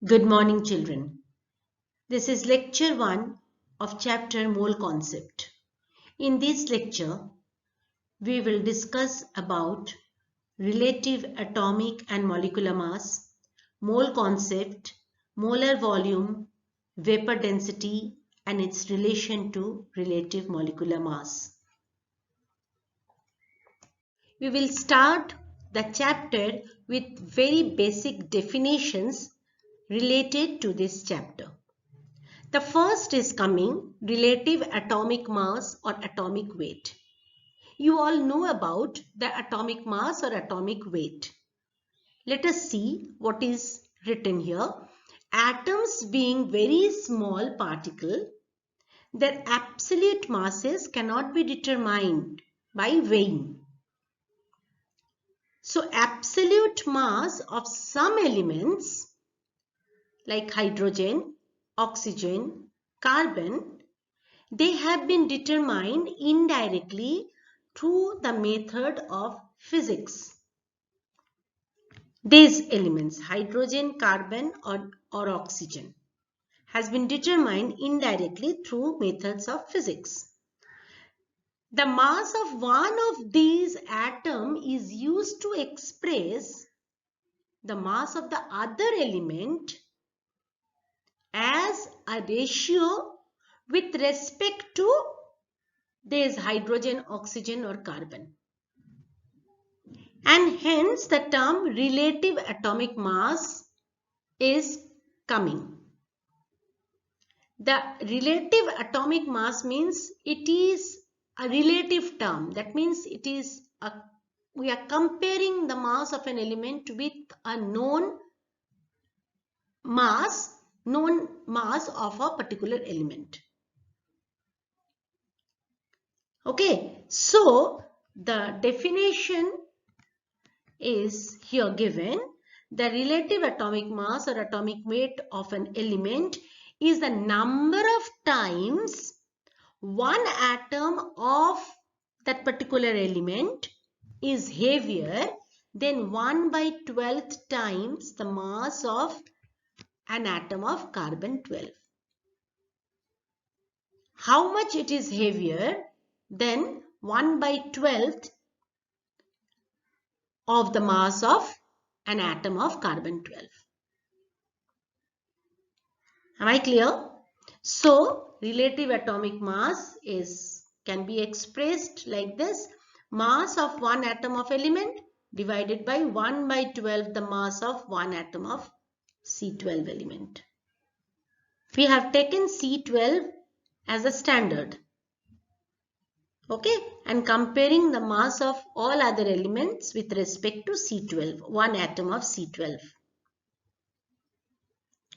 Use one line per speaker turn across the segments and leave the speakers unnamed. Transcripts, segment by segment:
Good morning, children. This is lecture 1 of chapter Mole Concept. In this lecture, we will discuss about relative atomic and molecular mass, mole concept, molar volume, vapor density, and its relation to relative molecular mass. We will start the chapter with very basic definitions related to this chapter. The first is coming relative atomic mass or atomic weight. You all know about the atomic mass or atomic weight. Let us see what is written here. Atoms being very small particle, their absolute masses cannot be determined by weighing. So absolute mass of some elements like hydrogen, oxygen, carbon, they have been determined indirectly through the method of physics. These elements, hydrogen, carbon or oxygen, has been determined indirectly through methods of physics. The mass of one of these atoms is used to express the mass of the other element as a ratio with respect to this hydrogen, oxygen or carbon. And hence the term relative atomic mass is coming. The relative atomic mass means it is a relative term. That means it is we are comparing the mass of an element with a known mass of a particular element. Okay, so the definition is here given. The relative atomic mass or atomic weight of an element is the number of times one atom of that particular element is heavier than 1/12th times the mass of an atom of carbon-12. How much it is heavier than 1/12th of the mass of an atom of carbon-12. Am I clear? So, relative atomic mass can be expressed like this. Mass of one atom of element divided by 1/12 the mass of one atom of C12 element. We have taken C12 as a standard. Okay, and comparing the mass of all other elements with respect to C12, one atom of C12.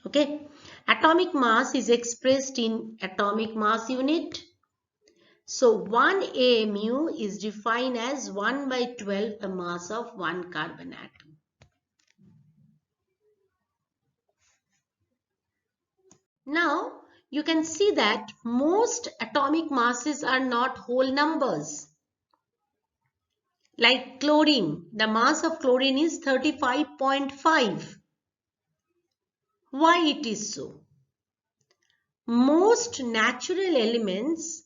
Okay, atomic mass is expressed in atomic mass unit. So 1 AMU is defined as 1/12 the mass of one carbon atom. Now you can see that most atomic masses are not whole numbers. Like chlorine, the mass of chlorine is 35.5. Why it is so? Most natural elements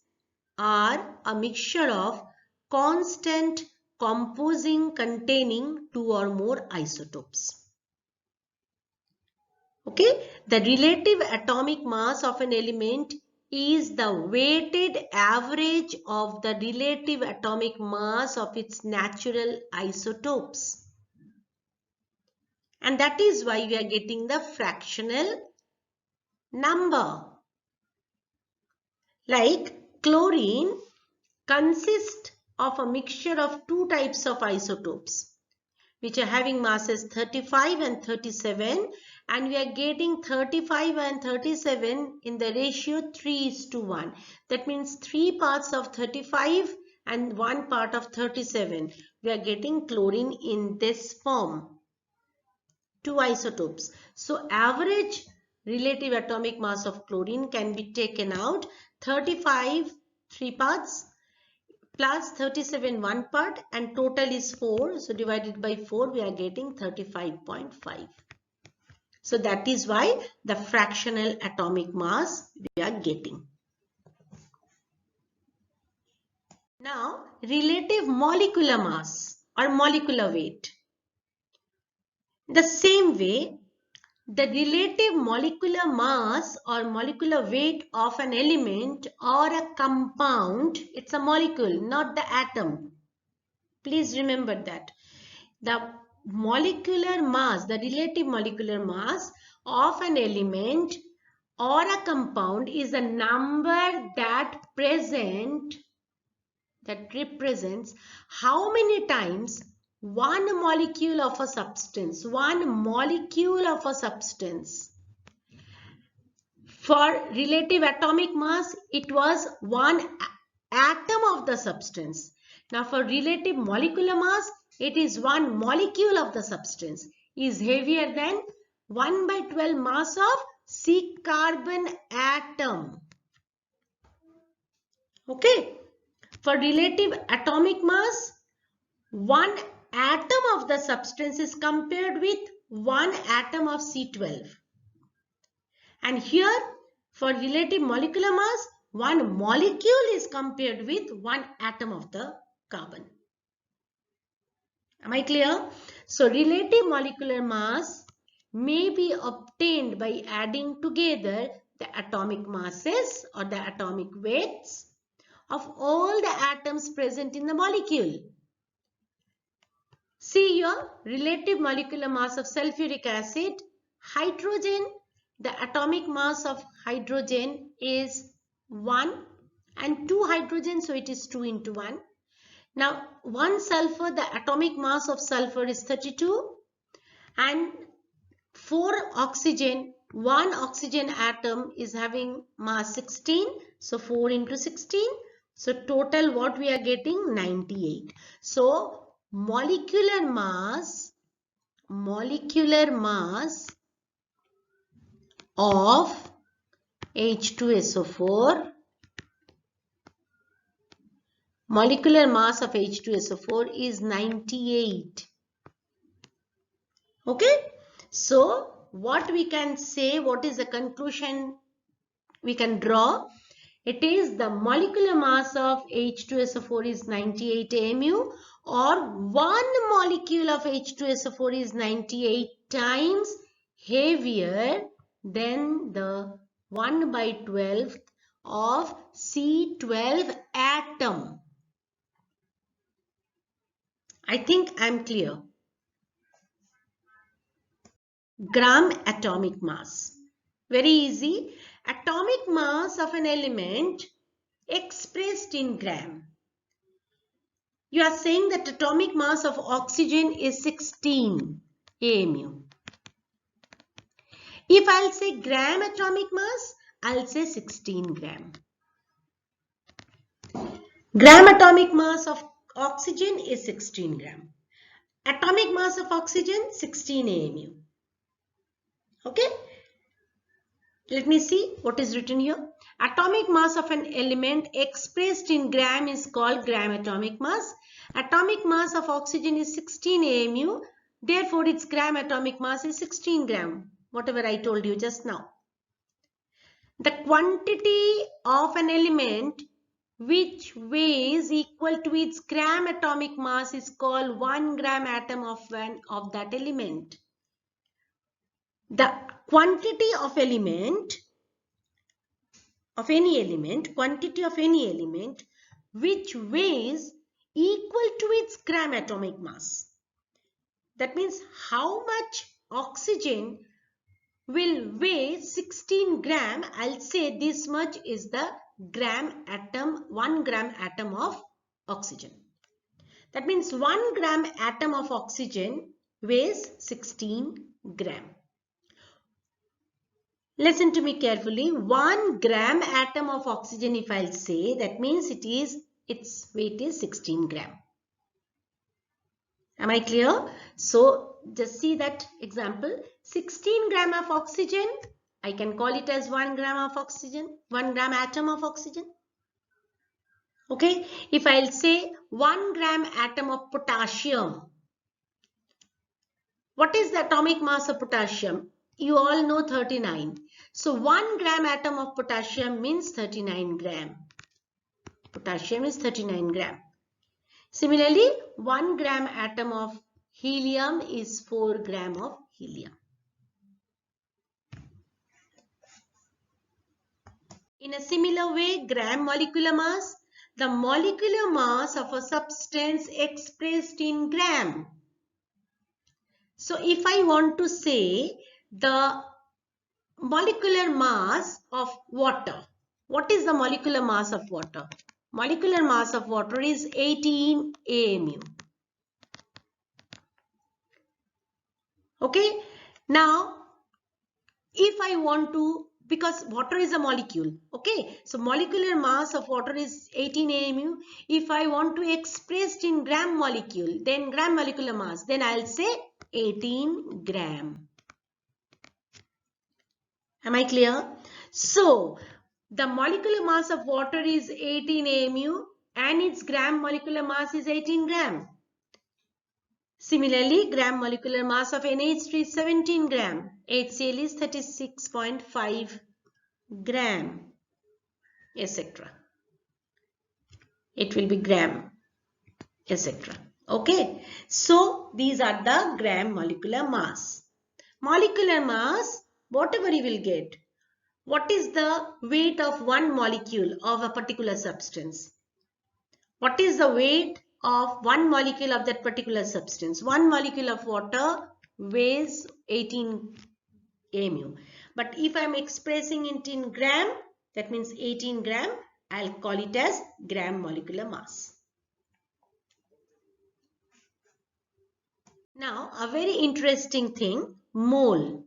are a mixture of constant composing containing two or more isotopes. Okay, the relative atomic mass of an element is the weighted average of the relative atomic mass of its natural isotopes. And that is why we are getting the fractional number. Like chlorine consists of a mixture of two types of isotopes which are having masses 35 and 37, and we are getting 35 and 37 in the ratio 3:1. That means 3 parts of 35 and 1 part of 37. We are getting chlorine in this form. Two isotopes. So average relative atomic mass of chlorine can be taken out. 35 3 parts plus 37 1 part, and total is 4. So divided by 4 we are getting 35.5. So that is why the fractional atomic mass we are getting. Now, relative molecular mass or molecular weight. The same way, the relative molecular mass or molecular weight of an element or a compound, it's a molecule, not the atom. Please remember that. The molecular mass, the relative molecular mass of an element or a compound is a number that represents how many times one molecule of a substance. For relative atomic mass, it was one atom of the substance. Now for relative molecular mass, it is one molecule of the substance is heavier than 1/12 mass of C carbon atom. Okay. For relative atomic mass, one atom of the substance is compared with one atom of C12. And here, for relative molecular mass, one molecule is compared with one atom of the carbon. Am I clear? So, relative molecular mass may be obtained by adding together the atomic masses or the atomic weights of all the atoms present in the molecule. See here, relative molecular mass of sulfuric acid, hydrogen, the atomic mass of hydrogen is 1 and 2 hydrogen, so it is 2 into 1. Now, 1 sulfur, the atomic mass of sulfur is 32 and 4 oxygen, 1 oxygen atom is having mass 16, so 4 into 16. So, total what we are getting? 98. So, molecular mass of H2SO4, is 98. Okay, so what we can say, what is the conclusion we can draw? It is the molecular mass of H2SO4 is 98 AMU, or one molecule of H2SO4 is 98 times heavier than the 1/12 of C12 atom. I think I am clear. Gram atomic mass. Very easy. Atomic mass of an element expressed in gram. You are saying that atomic mass of oxygen is 16 AMU. If I'll say gram atomic mass, I'll say 16 gram. Gram atomic mass of oxygen is 16 gram. Atomic mass of oxygen 16 AMU. Okay. Let me see what is written here. Atomic mass of an element expressed in gram is called gram atomic mass. Atomic mass of oxygen is 16 AMU. Therefore, its gram atomic mass is 16 gram. Whatever I told you just now. The quantity of an element which weighs equal to its gram atomic mass is called 1 gram atom of that element. The quantity of any element which weighs equal to its gram atomic mass. That means how much oxygen will weigh 16 gram. I'll say this much is the 1 gram atom of oxygen. That means 1 gram atom of oxygen weighs 16 gram. Listen to me carefully. 1 gram atom of oxygen, if I'll say, that means its weight is 16 gram. Am I clear? So just see that example. 16 gram of oxygen, I can call it as 1 gram of oxygen, 1 gram atom of oxygen. Okay. If I'll say 1 gram atom of potassium, what is the atomic mass of potassium? you all know 39. So 1 gram atom of potassium means 39 gram. Potassium is 39 gram. Similarly, 1 gram atom of helium is 4 gram of helium. In a similar way, gram molecular mass, the molecular mass of a substance expressed in gram. So if I want to say the molecular mass of water, what is the molecular mass of water? Molecular mass of water is 18 AMU. Okay, now if I want to, because water is a molecule, okay, so molecular mass of water is 18 AMU. If I want to express in gram molecule, then gram molecular mass, then I'll say 18 gram. Am I clear? So the molecular mass of water is 18 AMU and its gram molecular mass is 18 gram. Similarly, gram molecular mass of NH3 is 17 gram. HCl is 36.5 gram, etc. It will be gram, etc. Okay. So these are the gram molecular mass. Molecular mass, whatever you will get. What is the weight of one molecule of a particular substance? What is the weight of one molecule of that particular substance? One molecule of water weighs 18 AMU. But if I am expressing it in gram, that means 18 gram, I'll call it as gram molecular mass. Now, a very interesting thing, mole.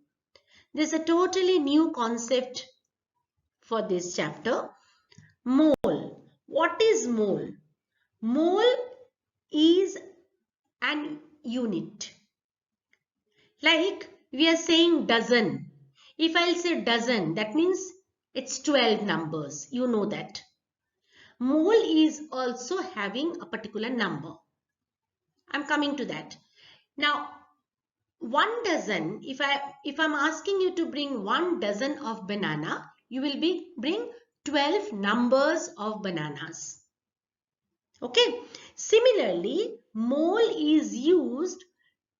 This is a totally new concept for this chapter. Mole. What is mole? Mole is an unit. Like we are saying dozen. If I'll say dozen, that means it's 12 numbers. You know that. Mole is also having a particular number. I'm coming to that. Now, 1 dozen, if I'm asking you to bring 1 dozen of banana, you will bring 12 numbers of bananas. Okay. Similarly, mole is used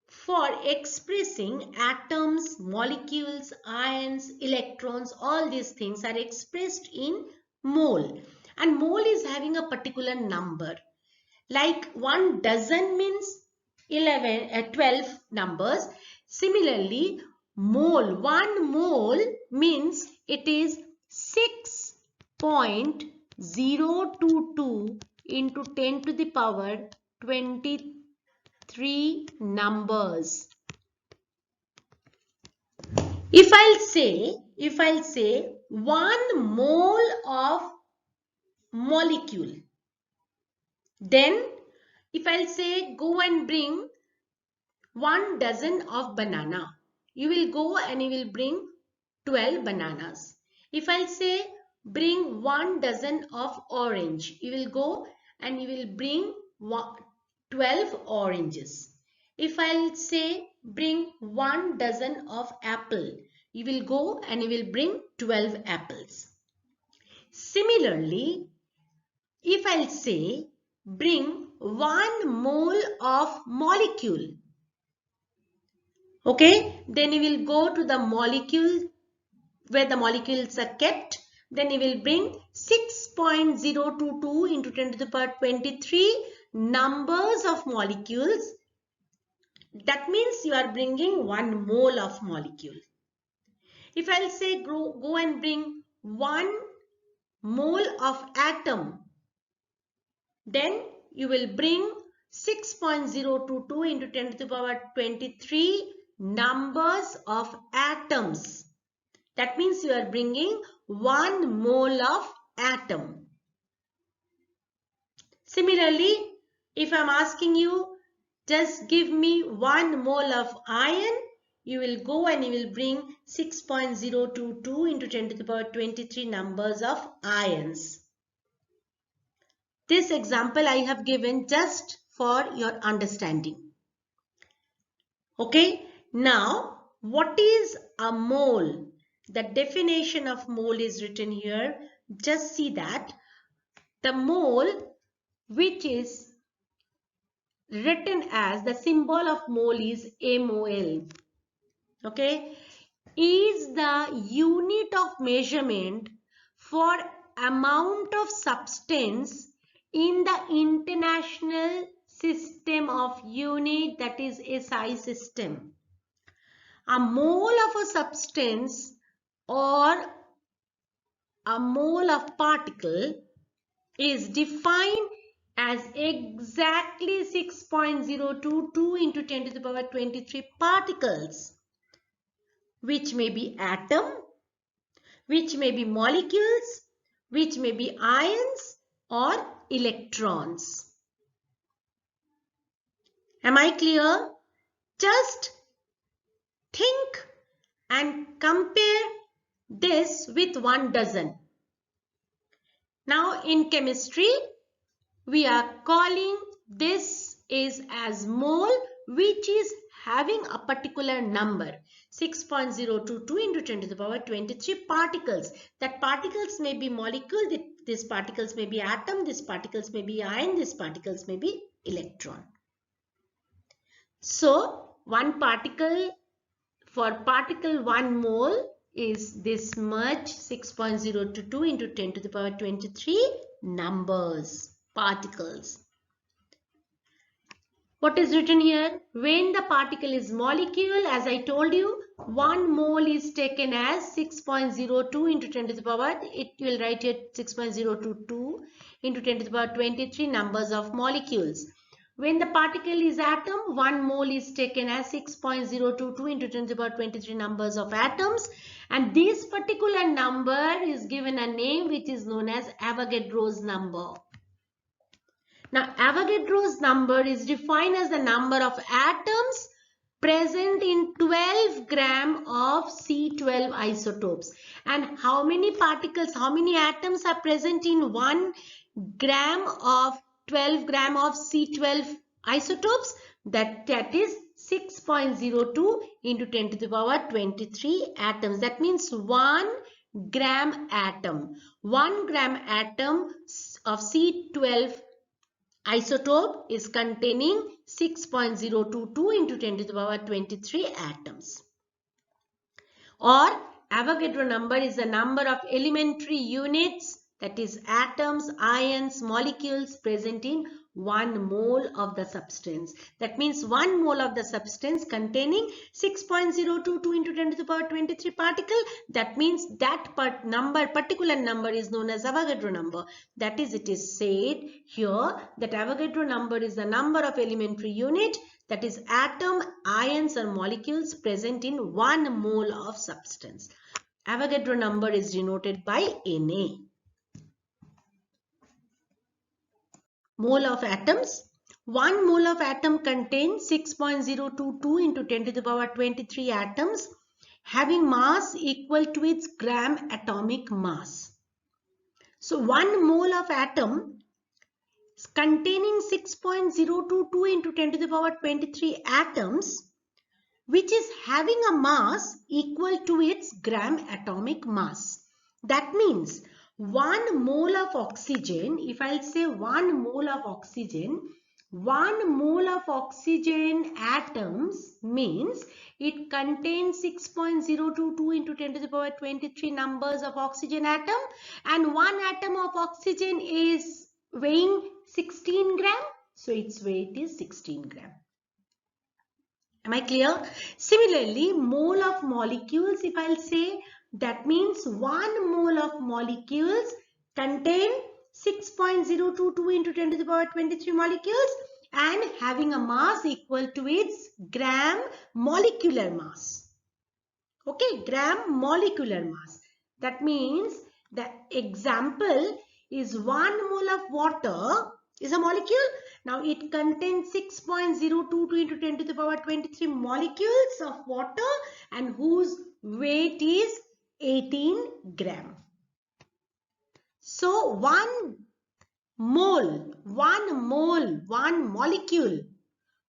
for expressing atoms, molecules, ions, electrons, all these things are expressed in mole. And mole is having a particular number. Like 1 dozen means 12 numbers. Similarly, mole, 1 mole means it is 6.022 into 10 to the power 23 numbers. If I'll say 1 mole of molecule, then if I'll say go and bring 1 dozen of banana, you will go and you will bring 12 bananas. If I'll say bring 1 dozen of orange, you will go and you will bring 12 oranges. If I'll say bring 1 dozen of apple, you will go and you will bring 12 apples. Similarly, if I'll say bring 1 mole of molecule, okay, then you will go to the molecule where the molecules are kept. Then you will bring 6.022 into 10 to the power 23 numbers of molecules. That means you are bringing 1 mole of molecule. If I'll say go and bring 1 mole of atom, then you will bring 6.022 into 10 to the power 23 numbers of atoms. That means you are bringing 1 mole of atom. Similarly, if I am asking you, just give me 1 mole of iron, you will go and you will bring 6.022 into 10 to the power 23 numbers of ions. This example I have given just for your understanding. Okay, now What is a mole? The definition of mole is written here. Just see that. The mole, which is written as, the symbol of mole is MOL. Okay, is the unit of measurement for amount of substance in the International System of Unit, that is SI system. A mole of a substance or a mole of particle is defined as exactly 6.022 into 10 to the power 23 particles, which may be atom, which may be molecules, which may be ions or electrons. Am I clear? Just think and compare this with 1 dozen. Now in chemistry, we are calling this is as mole, which is having a particular number, 6.022 into 10 to the power 23 particles. That particles may be molecule, these particles may be atom, these particles may be ion, these particles may be electron. So one particle, for particle 1 mole is this much, 6.022 into 10 to the power 23 numbers, particles. What is written here? When the particle is molecule, as I told you, 1 mole is taken as 6.02 into 10 to the power, it will write here 6.022 into 10 to the power 23 numbers of molecules. When the particle is atom, 1 mole is taken as 6.022 into 10 to the power 23 numbers of atoms, and this particular number is given a name which is known as Avogadro's number. Now, Avogadro's number is defined as the number of atoms present in 12 gram of C12 isotopes. And how many particles, how many atoms are present in 1 gram of 12 gram of C12 isotopes? That is 6.02 into 10 to the power 23 atoms. That means 1 gram atom. 1 gram atom of C12 isotope is containing 6.022 into 10 to the power 23 atoms. Or Avogadro number is the number of elementary units, that is atoms, ions, molecules present in 1 mole of the substance. That means 1 mole of the substance containing 6.022 into 10 to the power 23 particle. That means that particular number is known as Avogadro number. That is, it is said here that Avogadro number is the number of elementary unit, that is atom, ions or molecules present in 1 mole of substance. Avogadro number is denoted by Na. Mole of atoms. 1 mole of atom contains 6.022 into 10 to the power 23 atoms having mass equal to its gram atomic mass. So 1 mole of atom containing 6.022 into 10 to the power 23 atoms, which is having a mass equal to its gram atomic mass. That means 1 mole of oxygen, if I'll say 1 mole of oxygen, 1 mole of oxygen atoms means it contains 6.022 into 10 to the power 23 numbers of oxygen atom, and 1 atom of oxygen is weighing 16 gram. So its weight is 16 gram. Am I clear? Similarly, mole of molecules, if I'll say, that means 1 mole of molecules contain 6.022 into 10 to the power 23 molecules and having a mass equal to its gram molecular mass. Okay, gram molecular mass. That means the example is 1 mole of water is a molecule. Now it contains 6.022 into 10 to the power 23 molecules of water and whose weight is 18 gram. So 1 molecule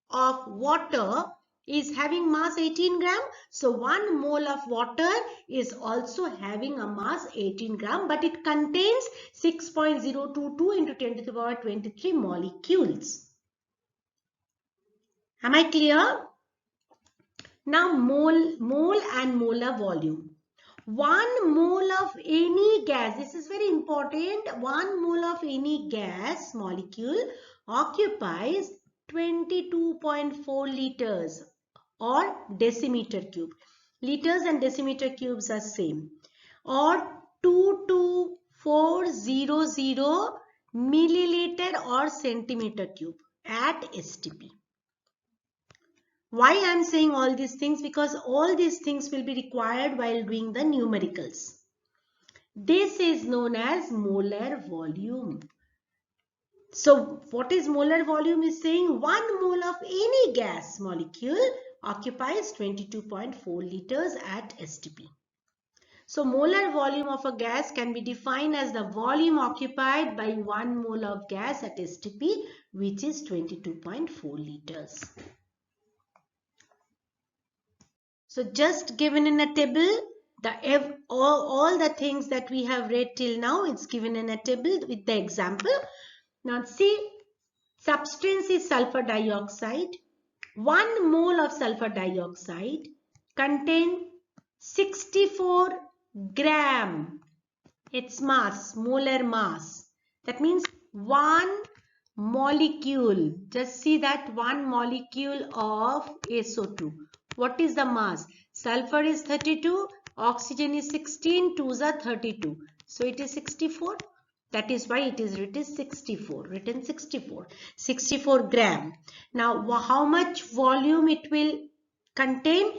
of water is having mass 18 gram. So 1 mole of water is also having a mass 18 gram, but it contains 6.022 into 10 to the power 23 molecules. Am I clear? Now mole and molar volume. 1 mole of any gas, this is very important, 1 mole of any gas molecule occupies 22.4 liters or decimeter cube. Liters and decimeter cubes are same, or 22400 milliliter or centimeter cube at STP. Why I am saying all these things? Because all these things will be required while doing the numericals. This is known as molar volume. So what is molar volume is saying 1 mole of any gas molecule occupies 22.4 liters at STP. So molar volume of a gas can be defined as the volume occupied by 1 mole of gas at STP, which is 22.4 liters. So just given in a table, all the things that we have read till now, it's given in a table with the example. Now see, substance is sulfur dioxide. 1 mole of sulfur dioxide contains 64 gram. Its mass, molar mass. That means 1 molecule. Just see that 1 molecule of SO2. What is the mass? Sulfur is 32, oxygen is 16, 2s are 32. So it is 64. That is why it is written 64. 64 gram. Now how much volume it will contain?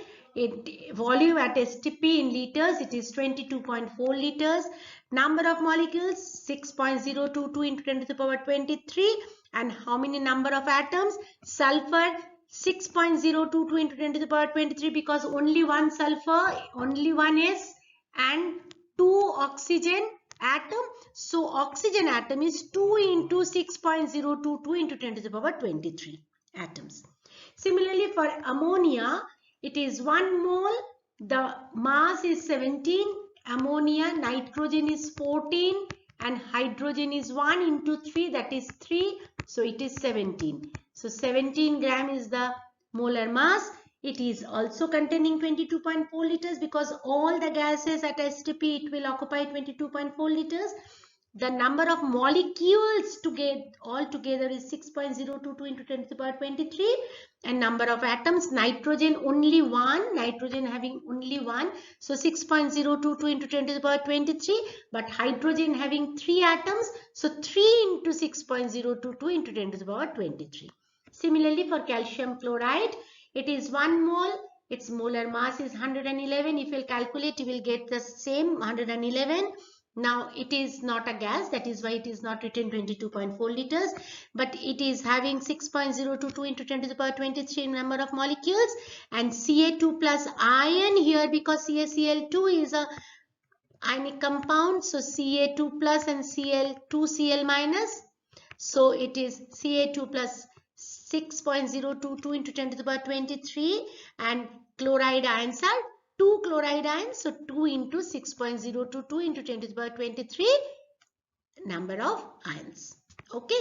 Volume at STP in liters, it is 22.4 liters. Number of molecules 6.022 into 10 to the power 23. And how many number of atoms? Sulfur 6.022 into 10 to the power 23, because only one sulfur, only one S, and 2 oxygen atom. So oxygen atom is 2 into 6.022 into 10 to the power 23 atoms. Similarly for ammonia, it is 1 mole, the mass is 17, ammonia, nitrogen is 14 and hydrogen is 1 into 3, that is 3, so it is 17. So 17 gram is the molar mass. It is also containing 22.4 liters because all the gases at STP, it will occupy 22.4 liters. The number of molecules all together is 6.022 into 10 to the power 23, and number of atoms, nitrogen only 1, nitrogen having only 1, so 6.022 into 10 to the power 23, but hydrogen having 3 atoms, so 3 into 6.022 into 10 to the power 23. Similarly for calcium chloride, it is 1 mole, its molar mass is 111. If you calculate, you will get the same 111. Now it is not a gas, that is why it is not written 22.4 liters, but it is having 6.022 into 10 to the power 23 number of molecules, and Ca2 plus ion here, because CaCl2 is a ionic compound, so Ca2 plus and Cl2Cl minus, so it is Ca2 plus 6.022 into 10 to the power 23, and chloride ions are 2 chloride ions, so 2 into 6.022 into 10 to the power 23 number of ions. Okay.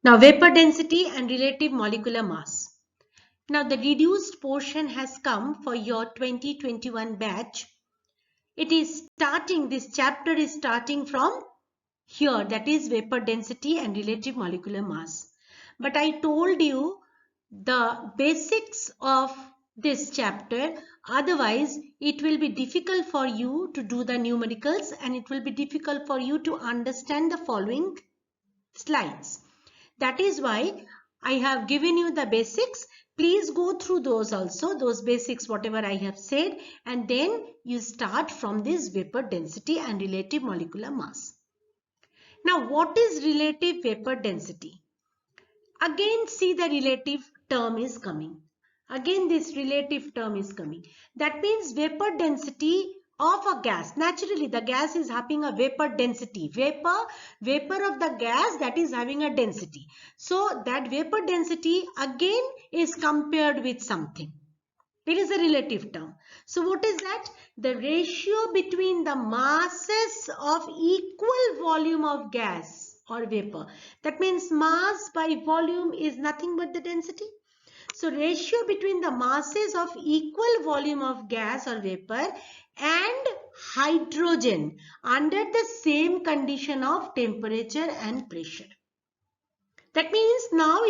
Now vapor density and relative molecular mass. Now the reduced portion has come for your 2021 batch. It is starting, this chapter is starting from here, that is vapor density and relative molecular mass. But I told you the basics of this chapter, otherwise it will be difficult for you to do the numericals and it will be difficult for you to understand the following slides. That is why I have given you the basics. Please go through those also, those basics whatever I have said, and then you start from this vapor density and relative molecular mass. Now what is relative vapor density? Again see the relative term is coming. Again this relative term is coming. That means vapor density of a gas. Naturally, the gas is having a vapor density. Vapor of the gas that is having a density. So that vapor density again is compared with something. It is a relative term. So what is that? The ratio between the masses of equal volume of gas or vapor. That means mass by volume is nothing but the density. So ratio between the masses of equal volume of gas or vapor and hydrogen under the same condition of temperature and pressure. That means now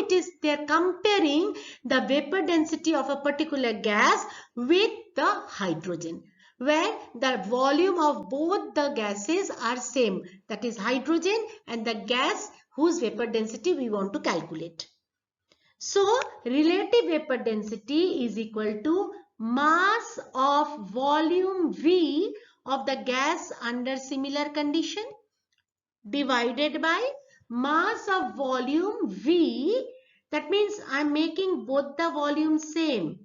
they are comparing the vapor density of a particular gas with the hydrogen, where the volume of both the gases are same. That is hydrogen and the gas whose vapor density we want to calculate. So relative vapor density is equal to mass of volume V of the gas under similar condition divided by mass of volume V. That means I am making both the volumes same.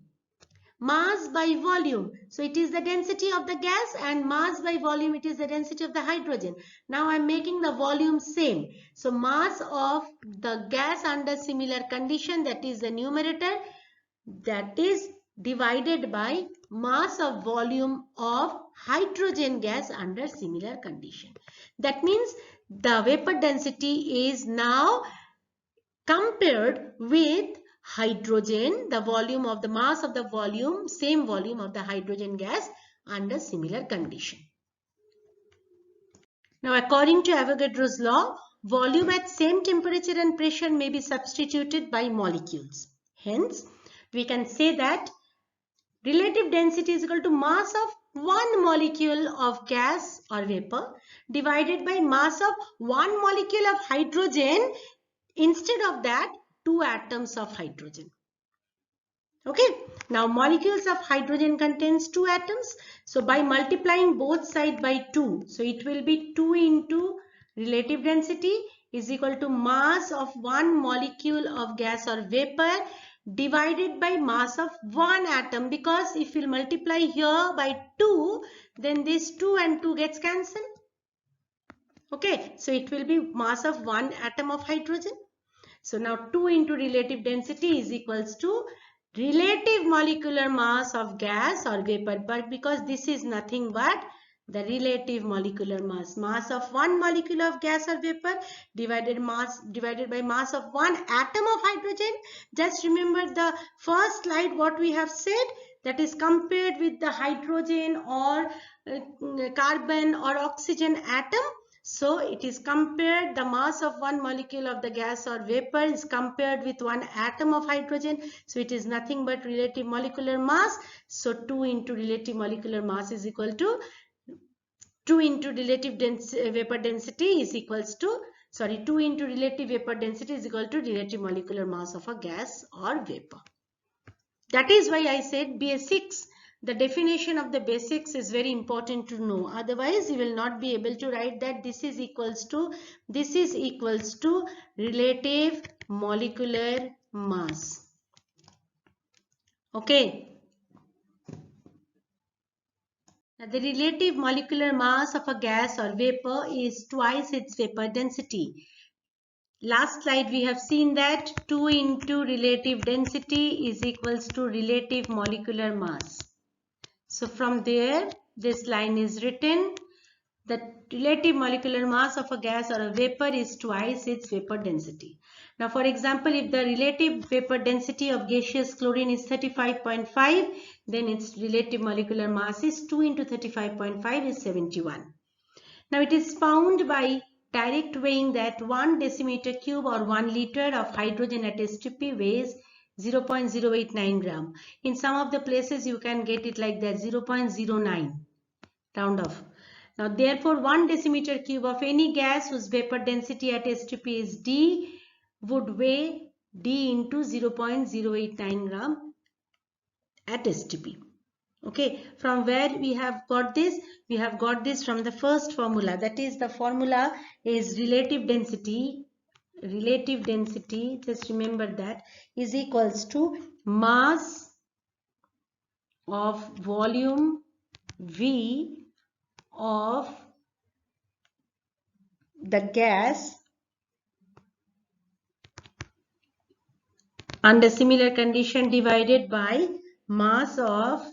Mass by volume. So it is the density of the gas, and mass by volume, it is the density of the hydrogen. Now I am making the volume same. So mass of the gas under similar condition, that is the numerator, that is divided by mass of volume of hydrogen gas under similar condition. That means the vapor density is now compared with hydrogen, the volume of the mass of the volume, same volume of the hydrogen gas under similar condition. Now, according to Avogadro's law, volume at same temperature and pressure may be substituted by molecules. Hence, we can say that relative density is equal to mass of one molecule of gas or vapor divided by mass of one molecule of hydrogen. Instead of that, 2 atoms of hydrogen. Okay. Now, molecules of hydrogen contains 2 atoms. So, by multiplying both sides by 2, so it will be 2 into relative density is equal to mass of one molecule of gas or vapor divided by mass of one atom, because if we multiply here by 2, then this 2 and 2 gets cancelled. Okay, so it will be mass of one atom of hydrogen. So now 2 into relative density is equals to relative molecular mass of gas or vapor, but because this is nothing but the relative molecular mass of one molecule of gas or vapor divided by mass of one atom of hydrogen. Just remember the first slide what we have said, that is compared with the hydrogen or carbon or oxygen atom. So it is compared, the mass of one molecule of the gas or vapor is compared with one atom of hydrogen. So it is nothing but relative molecular mass. So 2 into relative molecular mass is equal to 2 into relative vapor density is equals to, 2 into relative vapor density is equal to relative molecular mass of a gas or vapor. That is why I said basics. The definition of the basics is very important to know. Otherwise, you will not be able to write that this is equals to relative molecular mass. Okay. Now, the relative molecular mass of a gas or vapor is twice its vapor density. Last slide we have seen that 2 into relative density is equals to relative molecular mass. So from there, this line is written. The relative molecular mass of a gas or a vapor is twice its vapor density. Now, for example, if the relative vapor density of gaseous chlorine is 35.5, then its relative molecular mass is 2 into 35.5 is 71. Now, it is found by direct weighing that 1 decimeter cube or 1 liter of hydrogen at STP weighs 0.089 gram. In some of the places you can get it like that, 0.09, round off. Now therefore 1 decimeter cube of any gas whose vapor density at STP is D would weigh D into 0.089 gram at STP. Okay, from where we have got this? We have got this from the first formula. That is, the formula is relative density, just remember that, is equals to mass of volume V of the gas under similar condition divided by mass of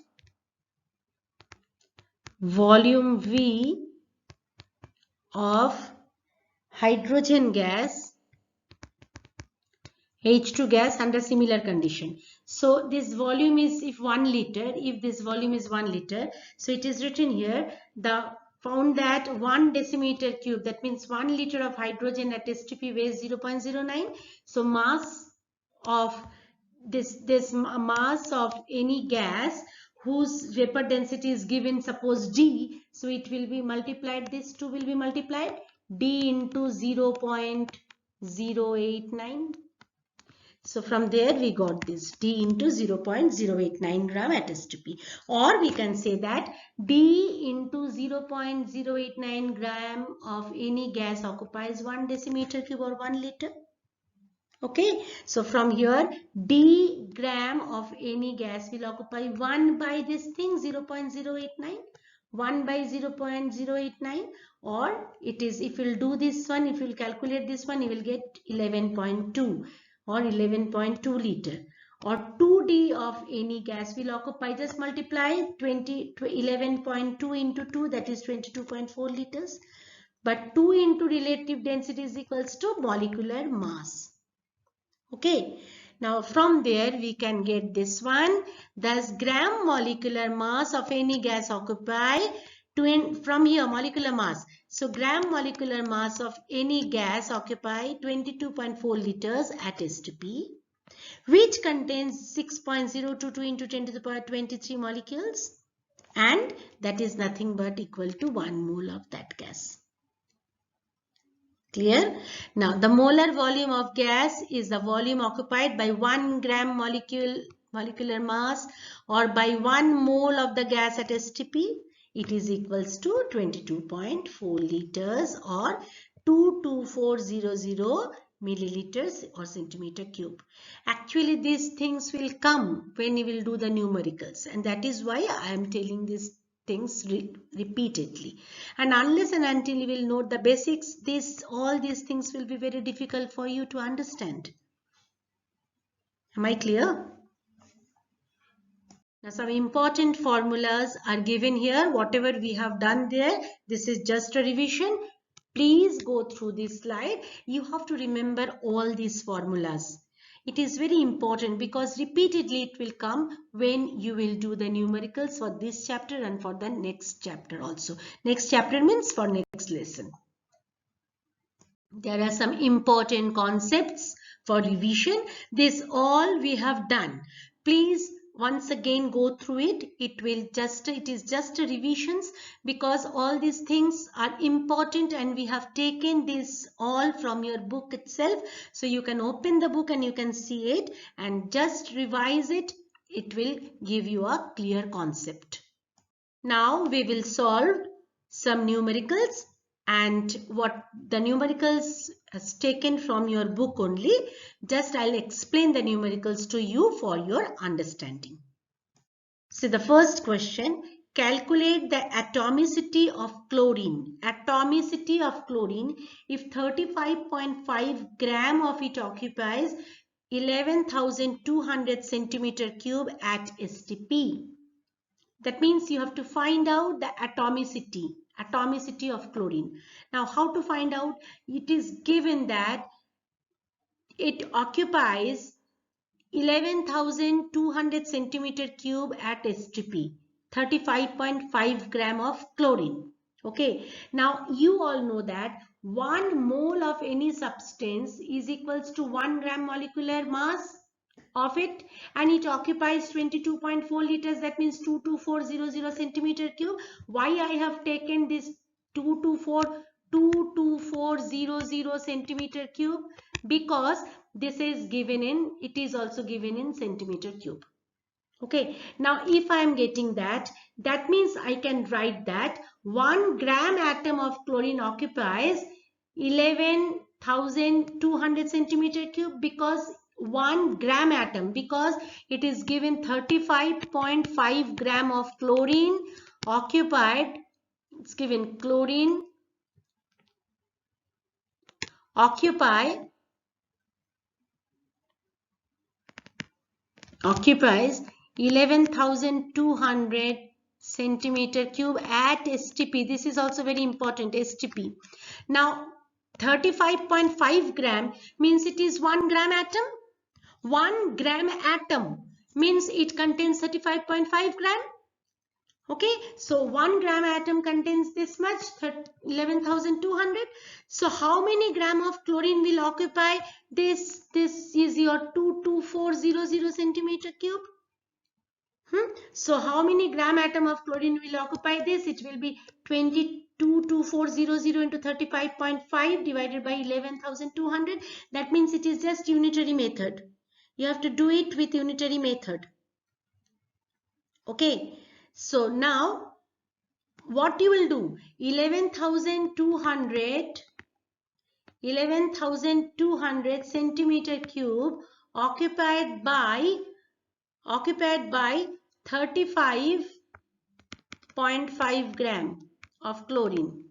volume V of hydrogen gas, H2 gas under similar condition. So this volume is if 1 liter, if this volume is 1 liter, so it is written here, found that 1 decimeter cube, that means 1 liter of hydrogen at STP weighs 0.09. So mass of this mass of any gas whose vapor density is given, suppose D, so it will be multiplied, this 2 will be multiplied, D into 0.089. So from there we got this D into 0.089 gram at STP, or we can say that D into 0.089 gram of any gas occupies 1 decimeter cube or 1 liter. Okay, so from here D gram of any gas will occupy 1 by this thing 0.089, 1 by 0.089, or it is, if you'll do this one, if you'll calculate this one, you will get 11.2 or 11.2 liter, or 2D of any gas will occupy, just multiply 11.2 into 2, that is 22.4 liters, but 2 into relative density is equals to molecular mass. Okay, now from there we can get this one. Thus, gram molecular mass of any gas occupy from here molecular mass. So gram molecular mass of any gas occupy 22.4 liters at STP, which contains 6.022 into 10 to the power 23 molecules, and that is nothing but equal to 1 mole of that gas. Clear? Now, the molar volume of gas is the volume occupied by 1 gram molecular mass or by 1 mole of the gas at STP. It is equals to 22.4 liters or 22400 milliliters or centimeter cube. Actually, these things will come when you will do the numericals, and that is why I am telling this things repeatedly, and unless and until you will note the basics, all these things will be very difficult for you to understand. Am I clear? Now some important formulas are given here. Whatever we have done there, this is just a revision. Please go through this slide. You have to remember all these formulas. It is very important because repeatedly it will come when you will do the numericals for this chapter and for the next chapter also. Next chapter means for next lesson. There are some important concepts for revision. This all we have done. Please once again go through it. It is just a revisions because all these things are important and we have taken this all from your book itself. So you can open the book and you can see it and just revise it. It will give you a clear concept. Now we will solve some numericals, and what the numericals is taken from your book only. Just I'll explain the numericals to you for your understanding. So the first question, calculate the atomicity of chlorine. Atomicity of chlorine, if 35.5 gram of it occupies 11,200 centimeter cube at STP. That means you have to find out the atomicity of chlorine. Now how to find out? It is given that it occupies 11,200 centimeter cube at STP, 35.5 gram of chlorine. Okay, now you all know that 1 mole of any substance is equals to 1 gram molecular mass of it, and it occupies 22.4 liters, that means 22400 centimeter cube. Why I have taken this 22400 centimeter cube? Because this is given in, it is also given in centimeter cube. Okay, now if I am getting that, that means I can write that 1 gram atom of chlorine occupies 11,200 centimeter cube, because 1 gram atom, because it is given 35.5 gram of chlorine occupied It's given chlorine occupies 11,200 centimeter cube at STP. This is also very important, STP. Now 35.5 gram means it is 1 gram atom. 1 gram atom means it contains 35.5 gram. Okay, so 1 gram atom contains this much, 11,200. So how many gram of chlorine will occupy this? This is your 22400 centimeter cube. So how many gram atom of chlorine will occupy this? It will be 222400 into 35.5 divided by 11,200. That means it is just unitary method. You have to do it with unitary method. Okay. So now what you will do? 11,200 centimeter cube occupied by 35.5 gram of chlorine.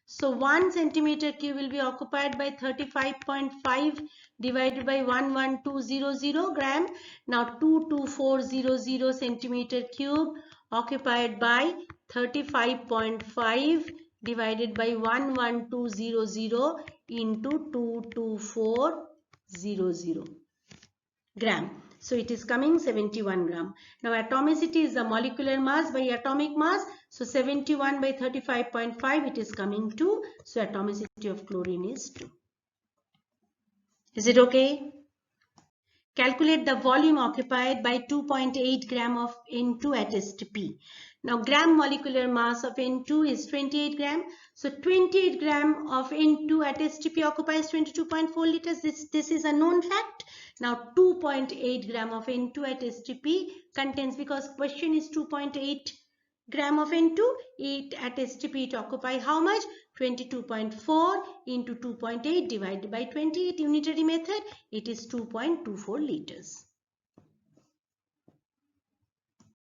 So 1 centimeter cube will be occupied by 35.5 divided by 11200 gram. Now 22400 centimeter cube occupied by 35.5 divided by 11200 into 22400 gram. So it is coming 71 gram. Now atomicity is the molecular mass by atomic mass. So 71 by 35.5 it is coming 2. So atomicity of chlorine is 2. Is it okay? Calculate the volume occupied by 2.8 gram of N2 at STP. Now gram molecular mass of N2 is 28 gram. So 28 gram of N2 at STP occupies 22.4 liters. This is a known fact. Now 2.8 gram of N2 at STP contains, because question is 2.8 gram of N2, it at STP it occupies how much? 22.4 into 2.8 divided by 28, unitary method, it is 2.24 liters.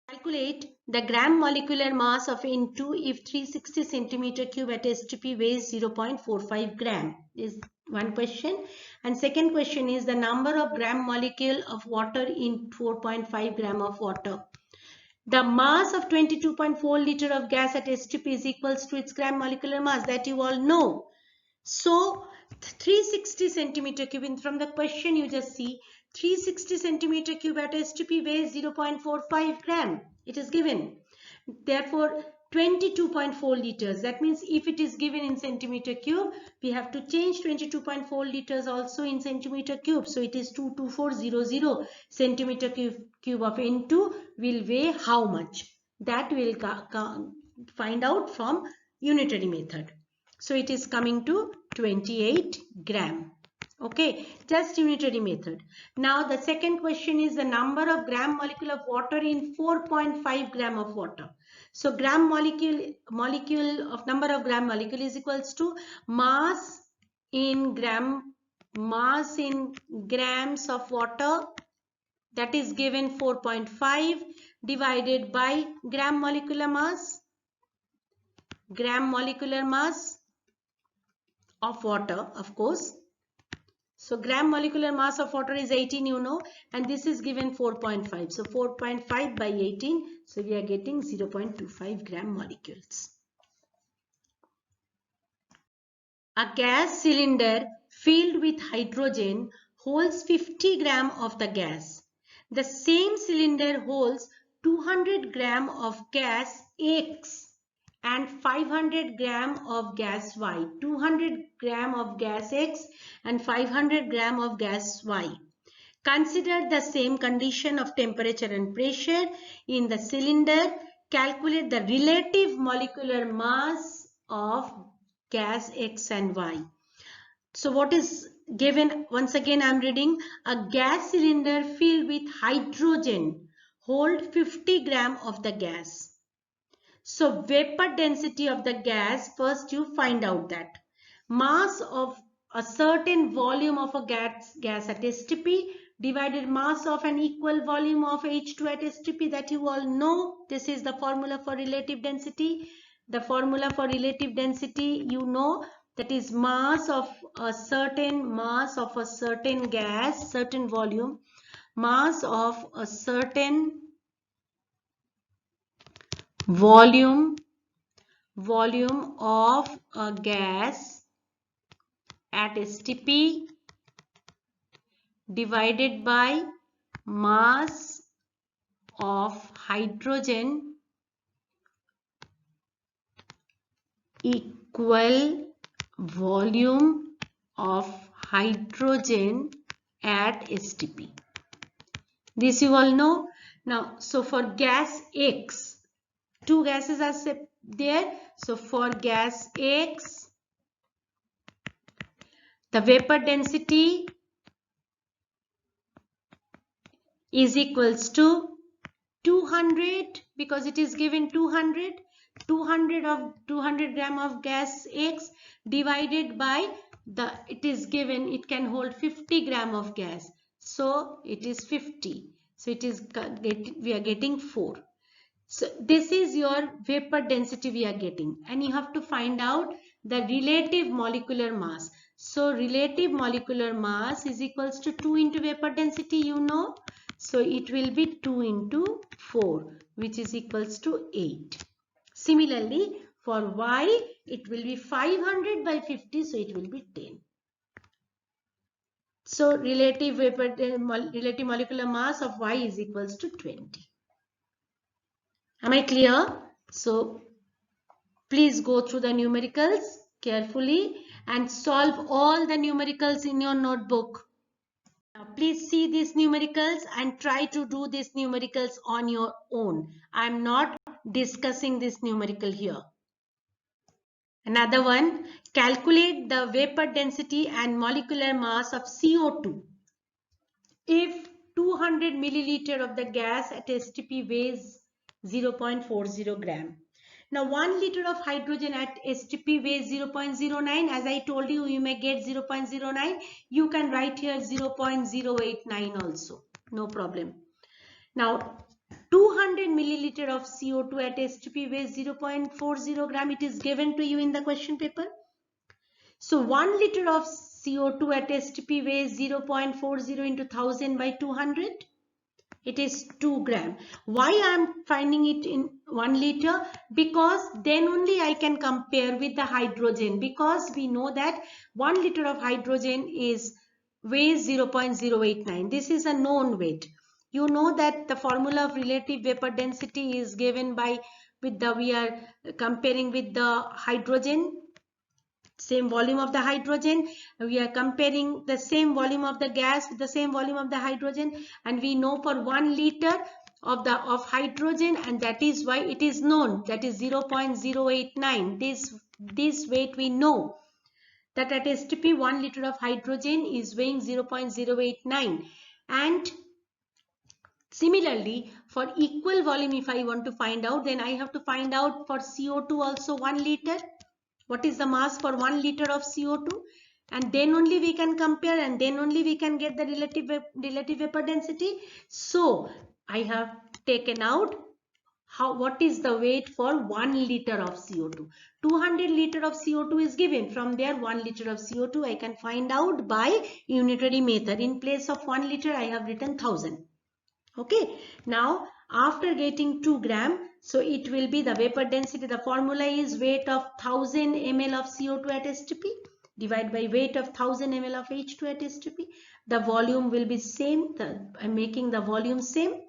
Calculate the gram molecular mass of N2 if 360 centimeter cube at STP weighs 0.45 gram. Is one question. And second question is the number of gram molecule of water in 4.5 gram of water. The mass of 22.4 liter of gas at STP is equals to its gram molecular mass, that you all know. So 360 centimeter cube, from the question you just see 360 centimeter cube at STP weighs 0.45 gram. It is given. Therefore 22.4 liters. That means if it is given in centimeter cube, we have to change 22.4 liters also in centimeter cube. So it is 22400 centimeter cube of N2 will weigh how much? That will find out from unitary method. So it is coming to 28 gram. Okay, just unitary method. Now the second question is the number of gram molecule of water in 4.5 gram of water. So gram molecule of number of gram molecule is equals to mass in grams of water, that is given 4.5 divided by gram molecular mass of water, of course. So gram molecular mass of water is 18, you know, and this is given 4.5. So 4.5 by 18, so we are getting 0.25 gram molecules. A gas cylinder filled with hydrogen holds 50 gram of the gas. The same cylinder holds 200 gram of gas X and 500 gram of gas Y. 200 gram of gas X and 500 gram of gas Y. Consider the same condition of temperature and pressure in the cylinder. Calculate the relative molecular mass of gas X and Y. So what is given? Once again I am reading. A gas cylinder filled with hydrogen hold 50 gram of the gas. So vapor density of the gas, first you find out that. Mass of a certain volume of a gas at STP divided mass of an equal volume of H2 at STP, that you all know. This is the formula for relative density. The formula for relative density, you know, that is mass of a certain gas, certain volume, mass of a certain volume of a gas at STP divided by mass of hydrogen equal volume of hydrogen at STP. This you all know. Now, so for gas X, two gases are there. So for gas X, the vapor density is equals to 200, because it is given 200 gram of gas X divided by it is given it can hold 50 gram of gas, so it is 50, so it is we are getting 4. So this is your vapor density we are getting, and you have to find out the relative molecular mass. So relative molecular mass is equals to 2 into vapor density, you know. So it will be 2 into 4, which is equals to 8. Similarly, for Y, it will be 500 by 50, so it will be 10. So relative molecular mass of Y is equals to 20. Am I clear? So please go through the numericals carefully and solve all the numericals in your notebook. Now please see these numericals and try to do these numericals on your own. I am not discussing this numerical here. Another one, calculate the vapor density and molecular mass of CO2 if 200 milliliter of the gas at STP weighs 0.40 gram. Now 1 liter of hydrogen at STP weighs 0.09. As I told you, you may get 0.09. You can write here 0.089 also. No problem. Now 200 milliliter of CO2 at STP weighs 0.40 gram. It is given to you in the question paper. So 1 liter of CO2 at STP weighs 0.40 into 1000 by 200. It is 2 gram. Why I am finding it in 1 liter? Because then only I can compare with the hydrogen, because we know that 1 liter of hydrogen weighs 0.089. This is a known weight. You know that the formula of relative vapor density is given by we are comparing with the hydrogen, same volume of the hydrogen. We are comparing the same volume of the gas with the same volume of the hydrogen, and we know for 1 liter of hydrogen, and that is why it is known, that is 0.089. This weight we know, that at STP 1 liter of hydrogen is weighing 0.089. And similarly, for equal volume, if I want to find out, then I have to find out for CO2 also 1 liter. What is the mass for 1 liter of CO2? And then only we can compare, and then only we can get the relative vapor density. So I have taken out what is the weight for 1 liter of CO2. 200 liter of CO2 is given. From there 1 liter of CO2 I can find out by unitary method. In place of 1 liter I have written 1000. Okay. Now after getting 2 gram, so it will be the vapor density. The formula is weight of 1000 ml of CO2 at STP divided by weight of 1000 ml of H2 at STP. The volume will be same. I'm making the volume same.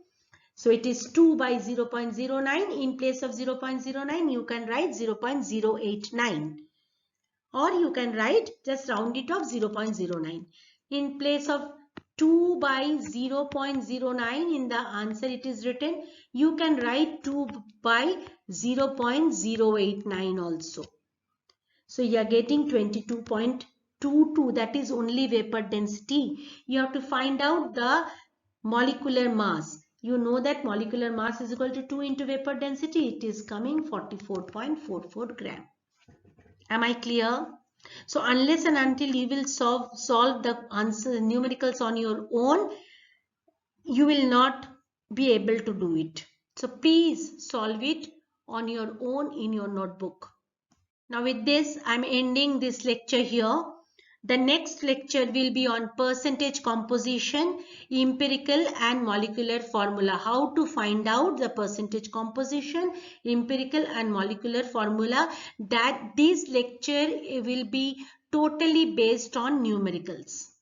So it is 2 by 0.09. In place of 0.09, you can write 0.089. Or you can write, just round it off, 0.09. In place of 2 by 0.09 in the answer it is written, you can write 2 by 0.089 also. So you are getting 22.22. That is only vapor density. You have to find out the molecular mass. You know that molecular mass is equal to 2 into vapor density. It is coming 44.44 gram. Am I clear? So unless and until you will solve the answer numericals on your own, you will not be able to do it. So please solve it on your own in your notebook. Now with this, I'm ending this lecture here. The next lecture will be on percentage composition, empirical and molecular formula. How to find out the percentage composition, empirical and molecular formula. That this lecture will be totally based on numericals.